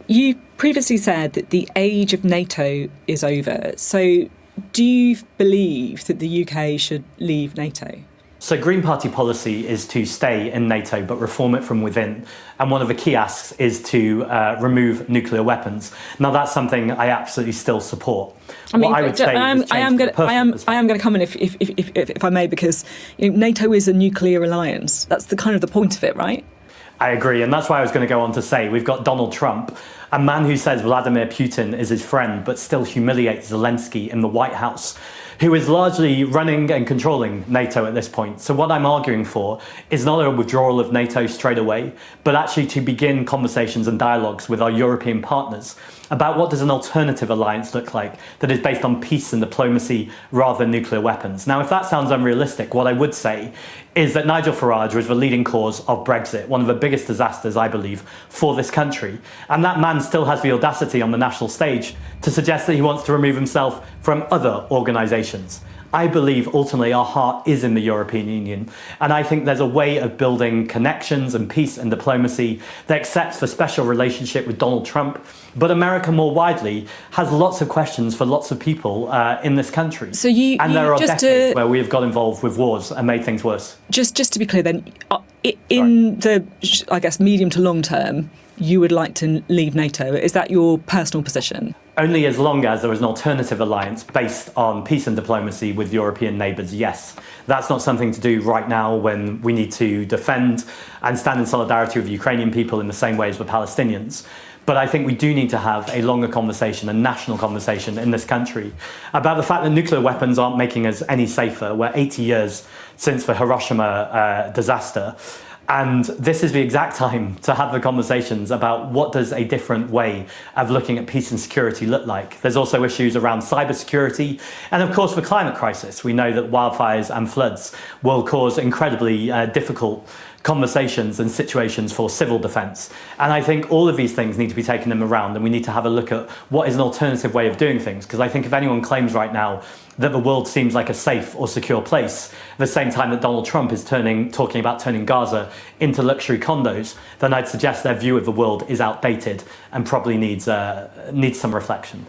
You previously said that the age of NATO is over. So do you believe that the UK should leave NATO? So Green Party policy is to stay in NATO but reform it from within. And one of the key asks is to remove nuclear weapons. Now, that's something I absolutely still support. I mean, I am going to come in if I may, because NATO is a nuclear alliance. That's the kind of the point of it, right? I agree, and that's why I was going to go on to say we've got Donald Trump, a man who says Vladimir Putin is his friend but still humiliates Zelensky in the White House, who is largely running and controlling NATO at this point. So what I'm arguing for is not a withdrawal of NATO straight away, but actually to begin conversations and dialogues with our European partners about what does an alternative alliance look like that is based on peace and diplomacy rather than nuclear weapons. Now, if that sounds unrealistic, what I would say is that Nigel Farage was the leading cause of Brexit, one of the biggest disasters, I believe, for this country. And that man still has the audacity on the national stage to suggest that he wants to remove himself from other organisations. I believe ultimately our heart is in the European Union, and I think there's a way of building connections and peace and diplomacy that accepts the special relationship with Donald Trump, but America more widely has lots of questions for lots of people in this country. So there are decades where we have got involved with wars and made things worse. Just to be clear then, in the, I guess, medium to long term, you would like to leave NATO. Is that your personal position? Only as long as there is an alternative alliance based on peace and diplomacy with European neighbours, yes. That's not something to do right now when we need to defend and stand in solidarity with the Ukrainian people in the same way as the Palestinians. But I think we do need to have a longer conversation, a national conversation in this country about the fact that nuclear weapons aren't making us any safer. We're 80 years since the Hiroshima disaster. And this is the exact time to have the conversations about what does a different way of looking at peace and security look like. There's also issues around cybersecurity and, of course, the climate crisis. We know that wildfires and floods will cause incredibly difficult conversations and situations for civil defence. And I think all of these things need to be taken in the round, and we need to have a look at what is an alternative way of doing things. Because I think if anyone claims right now that the world seems like a safe or secure place, at the same time that Donald Trump is talking about turning Gaza into luxury condos, then I'd suggest their view of the world is outdated and probably needs some reflection.